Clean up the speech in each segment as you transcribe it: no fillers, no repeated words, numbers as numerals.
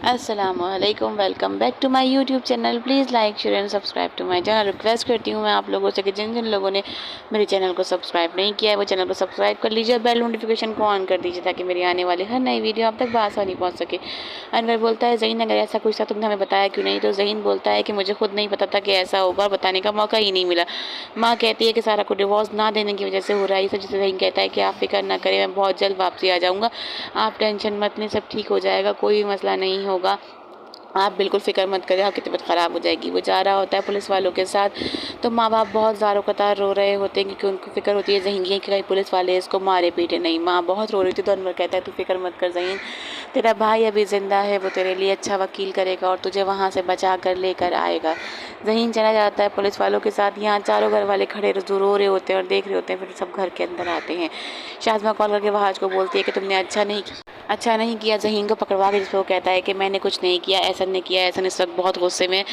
अस्सलामुअलैकुम, welcome back to my YouTube channel. Please like share and subscribe to my channel. Request करती हूँ मैं आप लोगों से कि जिन जिन लोगों ने मेरे चैनल को सब्सक्राइब नहीं किया है वो चैनल को सब्सक्राइब कर लीजिए और बेल नोटिफिकेशन को ऑन कर दीजिए ताकि मेरी आने वाली हर नई वीडियो आप तक बआसानी पहुँच सके। अनवर बोलता है, ज़हीन अगर ऐसा कुछ था तुमने हमें बताया क्यों नहीं? तो ज़हीन बोलता है कि मुझे खुद नहीं पता था कि ऐसा होगा और बताने का मौका ही नहीं मिला। माँ कहती है कि सारा को डिवोर्स ना देने की वजह से हो रहा है, जिसे ज़हीन कहता है कि आप फिक्र ना करें, मैं बहुत जल्द वापसी आ जाऊँगा, आप टेंशन मत लें, सब ठीक हो जाएगा, कोई मसला नहीं होगा, आप बिल्कुल फ़िक्र मत करिए, आपकी तबीयत ख़राब हो जाएगी। वो जा रहा होता है पुलिस वालों के साथ, तो माँ बाप बहुत ज़ारो कतार रो रहे होते हैं क्योंकि उनको फ़िक्र होती है ज़हीन की कि कहीं पुलिस वाले इसको मारे पीटे नहीं। माँ बहुत रो रही थी तो अनवर कहता है तू फ़िक्र मत कर ज़हीन, तेरा भाई अभी ज़िंदा है, वो तेरे लिए अच्छा वकील करेगा और तुझे वहाँ से बचा कर लेकर आएगा। ज़हीन चला जाता है पुलिस वालों के साथ। यहाँ चारों घर वाले खड़े रो रहे होते हैं और देख रहे होते हैं। फिर सब घर के अंदर आते हैं। शाज़मा कॉल करके वहाज को बोलती है कि तुमने अच्छा नहीं किया ज़हीन को पकड़वा के, जिसको वो कहता है कि मैंने कुछ नहीं किया, ऐसा ने किया। ऐसा इस वक्त बहुत गुस्से में,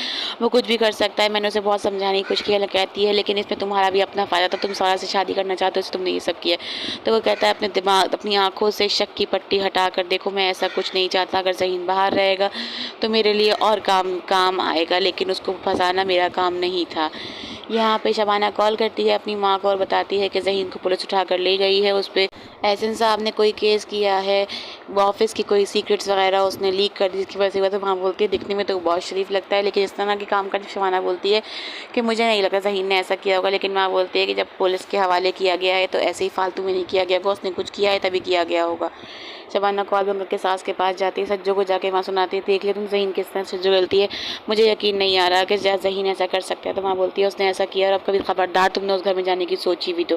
वो कुछ भी कर सकता है, मैंने उसे बहुत समझाने की कोशिश की, कहती है लेकिन इसमें तुम्हारा भी अपना फ़ायदा था, तुम सारा से शादी करना चाहते हो इसलिए तुमने ये सब किया। तो वो कहता है अपने दिमाग अपनी आंखों से शक की पट्टी हटा कर देखो, मैं ऐसा कुछ नहीं चाहता, अगर ज़हीन बाहर रहेगा तो मेरे लिए और काम आएगा, लेकिन उसको फंसाना मेरा काम नहीं था। यहाँ पे शबाना कॉल करती है अपनी माँ को और बताती है कि ज़हीन को पुलिस उठा कर ले गई है, उस पर एहसन साहब ने कोई केस किया है, वो ऑफिस की कोई सीक्रेट्स वगैरह उसने लीक कर दी, जिसकी वजह से। तो माँ बोलती है दिखने में तो बहुत शरीफ लगता है, लेकिन इस तरह के काम कर शबाना बोलती है कि मुझे नहीं लगता ज़हीन ने ऐसा किया होगा। लेकिन माँ बोलती है कि जब पुलिस के हवाले किया गया है तो ऐसे ही फालतू में नहीं किया गया होगा, उसने कुछ किया है तभी किया गया होगा। शबाना कॉल बंद करके सास के पास जाती है, सज्जो को जाके माँ सुनाती है, देख लिया तुम ज़हीन किस तरह सज्जो गलती है, मुझे यकीन नहीं आ रहा कि ज़हीन ऐसा कर सकता है। तो माँ बोलती है उसने ऐसा किया और अब कभी खबरदार तुमने उस घर में जाने की सोची भी तो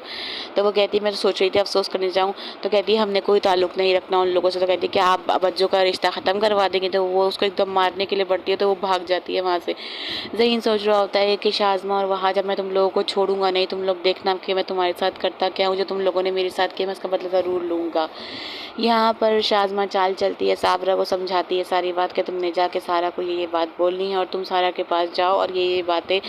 वो कहती है मैं तो सोच रही थी अफसोस करने जाऊँ। तो कहती है हमने कोई ताल्लुक़ नहीं रखना उन लोगों से। तो कहती है कि आप बच्चों का रिश्ता ख़त्म करवा देंगे। तो वो उसको एकदम मारने के लिए बढ़ती है, तो वो भाग जाती है वहाँ से। ज़हीन सोच रहा होता है कि शाज़मा और वहाँ जब मैं तुम लोगों को छोड़ूंगा नहीं, तुम लोग देखना कि मैं तुम्हारे साथ करता क्या हूँ, जो तुम लोगों ने मेरे साथ किया मैं उसका बदला ज़रूर लूँगा। यहाँ पर शाज़मा चाल चलती है, साबरा को समझाती है सारी बात कि तुमने जाके सारा को ये बात बोलनी है और तुम सारा के पास जाओ और ये बातें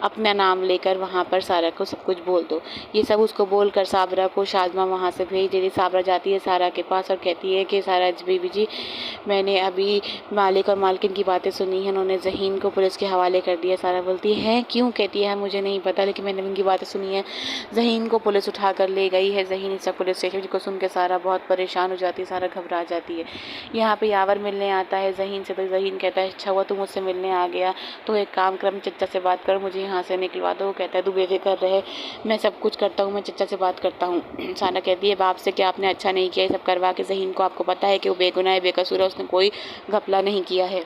अपना नाम लेकर वहाँ पर सारा को सब कुछ बोल दो। ये सब उसको बोलकर साबरा को शाज़मा वहाँ से भेज देती। साबरा जाती है सारा के पास और कहती है कि सारा बीबी जी, मैंने अभी मालिक और मालकिन की बातें सुनी हैं, उन्होंने ज़हीन को पुलिस के हवाले कर दिया। सारा बोलती है क्यों? कहती है मुझे नहीं पता, लेकिन मैंने उनकी बातें सुनी हैं, ज़हीन को पुलिस उठा कर ले गई है। ज़हीन इस पुलिस स्टेशन को सुन के सारा बहुत परेशान हो जाती है, सारा घबरा जाती है। यहाँ पे यावर मिलने आता है ज़हीन से, तो ज़हीन कहता है अच्छा हुआ तू मुझसे मिलने आ गया, तो एक काम कर चचा से बात कर, मुझे यहाँ से निकलवा दो। वो कहता है तू बेफिक्र रहे, मैं सब कुछ करता हूँ, मैं चचा से बात करता हूँ। साना कहती है बाप से कि आपने अच्छा नहीं किया ये सब करवा के, ज़हीन को आपको पता है कि वो बेगुनाह है, बेकसूर है, उसने कोई घपला नहीं किया है,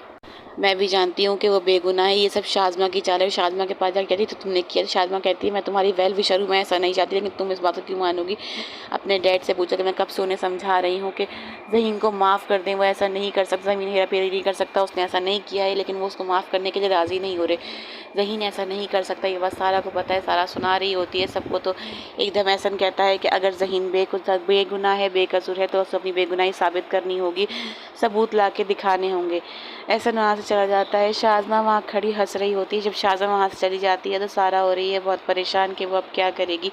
मैं भी जानती हूँ कि वो बेगुनाह है, ये सब शाज़मा की चाल है। शाज़मा के पास जाकर कहती तो तुमने किया? शाज़मा कहती है मैं तुम्हारी वेल विशर हूँ, मैं ऐसा नहीं चाहती, लेकिन तुम इस बात को क्यों मानोगी? अपने डैड से पूछा कि मैं कब से उन्हें समझा रही हूँ कि ज़हीन को माफ़ कर दें, वो ऐसा नहीं कर सकता, ज़मीन हेरा फेरी नहीं कर सकता, उसने ऐसा नहीं किया है, लेकिन वो उसको माफ़ करने के लिए राज़ी नहीं हो रहे। ज़हीन ऐसा नहीं कर सकता, ये बस सारा को पता है, सारा सुना रही होती है सबको। तो एकदम एहसन कहता है कि अगर ज़हीन बेगुनाह है, बेकसूर है, तो उसे अपनी बेगुनाही साबित करनी होगी, सबूत ला के दिखाने होंगे। ऐसा वहाँ से चला जाता है। शाज़मा वहाँ खड़ी हंस रही होती है। जब शाज़मा वहाँ से चली जाती है तो सारा हो रही है बहुत परेशान कि वो अब क्या करेगी।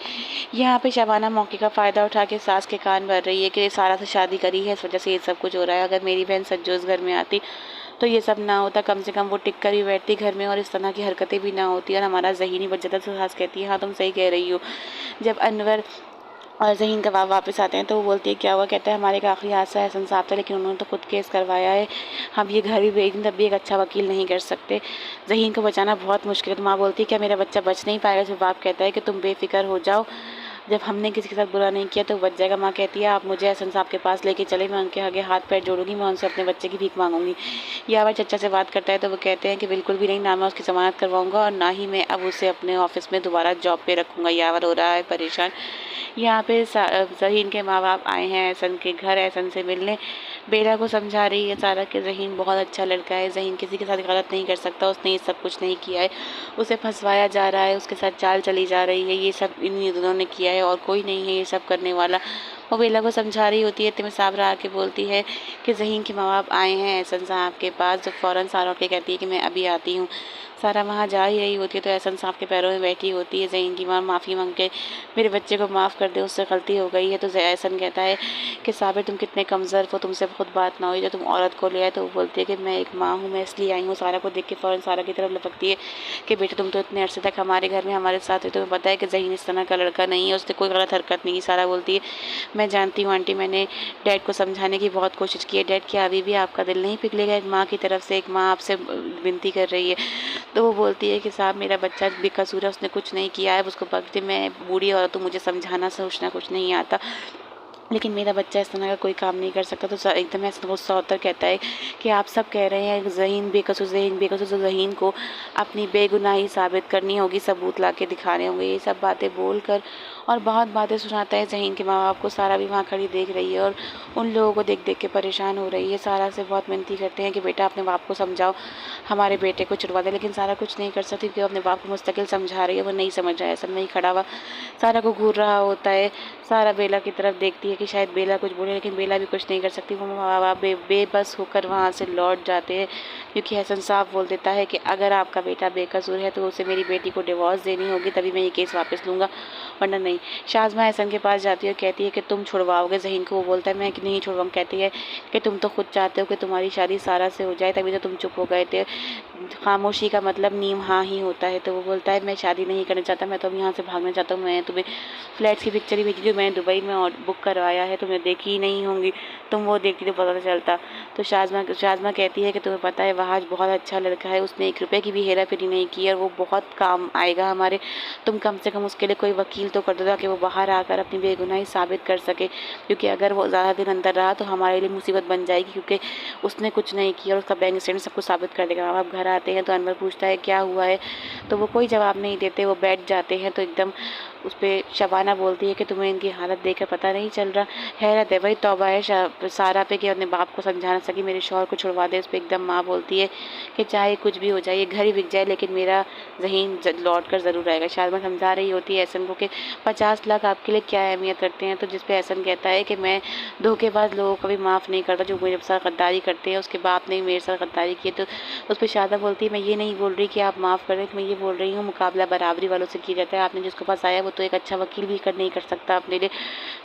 यहाँ पे शबाना मौके का फ़ायदा उठा के सास के कान भर रही है कि सारा से शादी करी है, इस वजह से ये सब कुछ हो रहा है, अगर मेरी बहन सज्जो इस घर में आती तो ये सब ना होता, कम से कम वो टिक कर ही बैठती घर में और इस तरह की हरकतें भी ना होती और हमारा ज़हीन ही बच जाता। तो सास कहती है हाँ तुम सही कह रही हो। जब अनवर और ज़हीन का वापस आते हैं तो वो बोलती है क्या हुआ? कहता है हमारे एक आखिरी हादसा एहसन साहब था, लेकिन उन्होंने तो खुद केस करवाया है, हम ये घर भी भेज दें तब भी एक अच्छा वकील नहीं कर सकते, ज़हीन को बचाना बहुत मुश्किल है। तो माँ बोलती है क्या मेरा बच्चा बच नहीं पाएगा? जब बाप कहता है कि तुम बेफिक्र हो जाओ, जब हमने किसी के साथ बुरा नहीं किया तो बच जाएगा। माँ कहती है आप मुझे एहसन साहब के पास लेके चले, मैं उनके आगे हाथ पैर जोड़ूंगी, मैं उनसे अपने बच्चे की भीख मांगूंगी। यावर चचा से बात करता है तो वो कहते हैं कि बिल्कुल भी नहीं, ना मैं उसकी ज़मानत करवाऊंगा और ना ही मैं अब उसे अपने ऑफिस में दोबारा जॉब पे रखूँगा। यावर हो रहा है परेशान। यहाँ पे ज़हीन के माँ बाप आए हैं एहसन के घर एहसन से मिलने। बेला को समझा रही है सारा कि ज़हीन बहुत अच्छा लड़का है, ज़हीन किसी के साथ गलत नहीं कर सकता, उसने ये सब कुछ नहीं किया है, उसे फंसवाया जा रहा है, उसके साथ चाल चली जा रही है, ये सब इन्हीं दोनों ने किया है और कोई नहीं है ये सब करने वाला। वो बेला को समझा रही होती है, इतने में साबरा आके बोलती है कि ज़हीन के माँ बाप आए हैं एहसन साहब के पास। तो फ़ौरन सारा उठ के कहती है कि मैं अभी आती हूँ। सारा वहाँ जा ही रही होती है तो एहसन साहब के पैरों में बैठी होती है। ज़हीन की माँ माफ़ी मांग के मेरे बच्चे को माफ़ कर दे, उससे गलती हो गई है। तो एहसन कहता है कि साबिर तुम कितने कमज़ोर हो, तुमसे खुद बात ना हुई जो तुम औरत को ले आए। तो वो बोलती है कि मैं एक माँ हूँ, मैं इसलिए आई हूँ। सारा को देख के फ़ौरन सारा की तरफ लपकती है कि बेटा तुम तो इतने अरसे तक हमारे घर में हमारे साथ है, तुम्हें पता है कि ज़हीन इस तरह का लड़का नहीं है, उसने कोई गलत हरकत नहीं की। सारा बोलती है मैं जानती हूँ आंटी, मैंने डैड को समझाने की बहुत कोशिश की है। डैड क्या अभी भी आपका दिल नहीं पिघलेगा? एक माँ की तरफ से एक माँ आपसे विनती कर रही है। तो वो बोलती है कि साहब मेरा बच्चा बेकसूर है, उसने कुछ नहीं किया है, उसको बकते मैं बूढ़ी औरत हूँ, मुझे समझाना सोचना कुछ नहीं आता, लेकिन मेरा बच्चा इस तरह का कोई काम नहीं कर सकता। तो एकदम ऐसा गुस्सा होकर कहता है कि आप सब कह रहे हैं ज़हीन बेकसूर, ज़हीन बेकसूर, तो ज़हीन को अपनी बेगुनाही साबित करनी होगी, सबूत ला के दिखाने होंगे। ये सब बातें बोलकर और बहुत बातें सुनाता है ज़हीन के माँ बाप को। सारा भी वहाँ खड़ी देख रही है और उन लोगों को देख देख के परेशान हो रही है। सारा से बहुत विनती करते हैं कि बेटा अपने बाप को समझाओ, हमारे बेटे को छुड़वा दे, लेकिन सारा कुछ नहीं कर सकती क्योंकि अपने बाप को मुस्तकिल समझा रही है, वो नहीं समझ रहा है, सब नहीं खड़ा हुआ। सारा को घूर रहा होता है। सारा बेला की तरफ देखती है कि शायद बेला कुछ बोले, लेकिन बेला भी कुछ नहीं कर सकती। वो माँ बाप बेबस होकर वहाँ से लौट जाते हैं क्योंकि एहसन साहब बोल देता है कि अगर आपका बेटा बेकसूर है तो उसे मेरी बेटी को डिवोर्स देनी होगी, तभी मैं ये केस वापस लूँगा, वरना नहीं। शाज़मा एहसन के पास जाती है और कहती है कि तुम छुड़वाओगे ज़हीन को? वो बोलता है मैं नहीं छुड़वाऊँ। कहती है कि तुम तो खुद चाहते हो कि तुम्हारी शादी सारा से हो जाए, तभी तो तुम चुप हो गए थे। खामोशी का मतलब नीम हाँ ही होता है। तो वो बोलता है मैं शादी नहीं करना चाहता, मैं तो अब यहाँ से भागना चाहता हूँ। मैं तुम्हें फ्लैट्स की पिक्चर ही भेजी जो मैंने दुबई में बुक करवाया है, तुम्हें देखी ही नहीं होंगी, तुम वो देखती तो पता चलता। तो शाज़मा कहती है कि तुम्हें पता है वहाँ बहुत अच्छा लड़का है, उसने 1 रुपये की भी हेरा फेरी नहीं की और वो बहुत काम आएगा हमारे। तुम कम से कम उसके लिए कोई वकील तो कर दो ताकि वो बाहर आकर अपनी बेगुनाही साबित कर सके, क्योंकि अगर वो ज़्यादा दिन अंदर रहा तो हमारे लिए मुसीबत बन जाएगी, क्योंकि उसने कुछ नहीं किया और उसका बैंक स्टेटमेंट सब कुछ साबित कर देगा। अब घर आते हैं तो अनवर पूछता है क्या हुआ है, तो वो कोई जवाब नहीं देते, वो बैठ जाते हैं। तो एकदम उस पर शबाना बोलती है कि तुम्हें इनकी हालत देखकर पता नहीं चल रहा? हैरत है भाई, तौबा है सारा पे कि अपने बाप को समझा ना सकी, मेरे शौहर को छुड़वा दे। उस पर एकदम माँ बोलती है कि चाहे कुछ भी हो जाए, ये घर ही बिक जाए, लेकिन मेरा ज़हीन लौट कर ज़रूर आएगा। शाज़मा समझा रही होती है एहसन को कि 50 लाख आपके लिए क्या अहमियत रखते हैं। तो जिस पे एहसन कहता है कि मैं धोखेबाज लोगों को भी माफ़ नहीं करता जो मेरे साथ गद्दारी करते हैं, उसके बाप ने मेरे साथ गद्दारी की। तो उस पर शाज़मा बोलती है मैं ये नहीं बोल रही कि आप माफ़ कर दें, मैं ये बोल रही हूँ मुकाबला बराबरी वालों से किया जाता है। आपने जिसके पास आया वो तो एक अच्छा वकील भी नहीं कर सकता अपने लिए,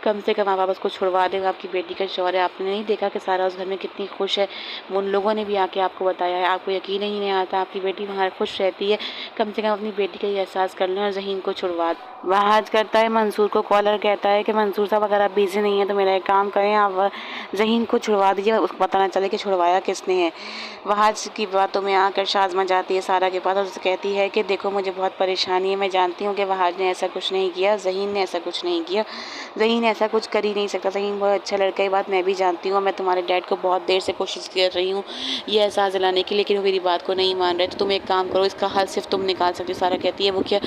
कम से कम आप उसको छुड़वा दें। आपकी बेटी का शौहर है, आपने नहीं देखा कि सारा उस घर में कितनी खुश है? उन लोगों ने भी आके आपको बताया है, आपको यकीन ही नहीं आता, आपकी बेटी वहाँ खुश रहती है। कम से कम अपनी बेटी का ये एहसास कर लें और ज़हीन को छुड़वा। वहाज करता है मंसूर को कॉल और कहता है कि मंसूर साहब अगर आप बिज़ी नहीं हैं तो मेरा एक काम करें, आप ज़हीन को छुड़वा दीजिए, उसको पता ना चले कि छुड़वाया किसने है। वहाज की बातों में आकर शाज़मा जाती है सारा के पास और उससे कहती है कि देखो मुझे बहुत परेशानी है, मैं जानती हूँ कि वहाज ने ऐसा कुछ नहीं किया, ज़हीन ने ऐसा कुछ नहीं किया, ज़हीन ऐसा कुछ कर ही नहीं सकता, ज़हीन बहुत अच्छा लड़का है, बात मैं भी जानती हूँ। मैं तुम्हारे डैड को बहुत देर से कोशिश कर रही हूँ ये एहसास दिलाने की, लेकिन वो मेरी बात को नहीं मान रहे। तो तुम एक काम करो, इसका हल सिर्फ तुम निकाल सकते हो। सारा कहती है वो क्या?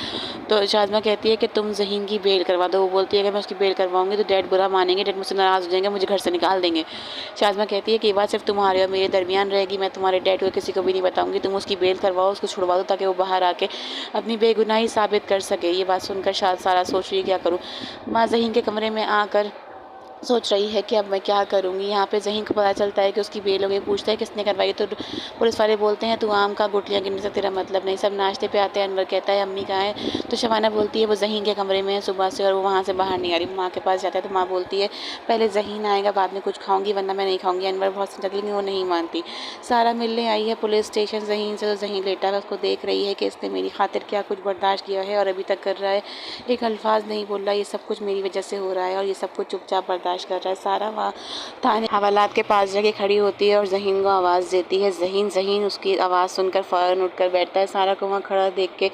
तो शाज़मा कहती है कि तुम ज़हीन की बेल करवा दो। वो बोलती है कि मैं उसकी बेल करवाऊंगी तो डैड बुरा मानेंगे, डैड मुझसे नाराज़ हो जाएंगे, मुझे घर से निकाल देंगे। शाज़मा कहती है कि ये बात सिर्फ तुम्हारे और मेरे दरमियान रहेगी, मैं तुम्हारे डैड को किसी को भी नहीं बताऊंगी, तुम उसकी बेल करवाओ, उसको छुड़वा दो ताकि वो बाहर आके अपनी बेगुनाही साबित कर सके। ये बात सुनकर सारा सोच रही है क्या करूँ। माँ ज़हीन के कमरे में आकर सोच रही है कि अब मैं क्या करूँगी। यहाँ पे ज़हीन को पता चलता है कि उसकी बेल हो गई, पूछता है किसने करवाई, तो पुलिस वाले बोलते हैं तू आम का गुठलियाँ गिनने से तेरा मतलब नहीं। सब नाश्ते पे आते हैं, अनवर कहता है अम्मी कहाँ है, तो शबाना बोलती है वो ज़हीन के कमरे में है सुबह से और वो वहाँ से बाहर नहीं आ रही। माँ के पास जाता है तो माँ बोलती है पहले ज़हीन आएगा बाद में कुछ खाऊंगी वरना मैं नहीं खाऊंगी। अनवर बहुत समझाती लेकिन वो नहीं मानती। सारा मिलने आई है पुलिस स्टेशन ज़हीन से, तो ज़हीन लेटा है, उसको देख रही है कि इसने मेरी खातिर क्या कुछ बर्दाश्त किया है और अभी तक कर रहा है, एक अल्फाज नहीं बोल रहा, ये सब कुछ मेरी वजह से हो रहा है और ये सब कुछ चुपचाप बर्दाश्त कर रहा है। सारा वहाँ थाने हवालात के पास जाके खड़ी होती है और ज़हीन को आवाज़ देती है। ज़हीन उसकी आवाज़ सुनकर फ़ौरन उठकर बैठता है। सारा को वहाँ खड़ा देख के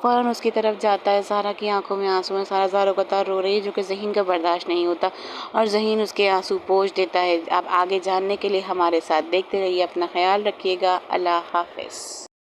फ़ौरन उसकी तरफ जाता है। सारा की आंखों में आंसू हैं, सारा ज़ारो-कतार रो रही है जो कि ज़हीन का बर्दाश्त नहीं होता और ज़हीन उसके आंसू पोंछ देता है। अब आगे जानने के लिए हमारे साथ देखते रहिए, अपना ख्याल रखिएगा। अल्लाह हाफ़िज़।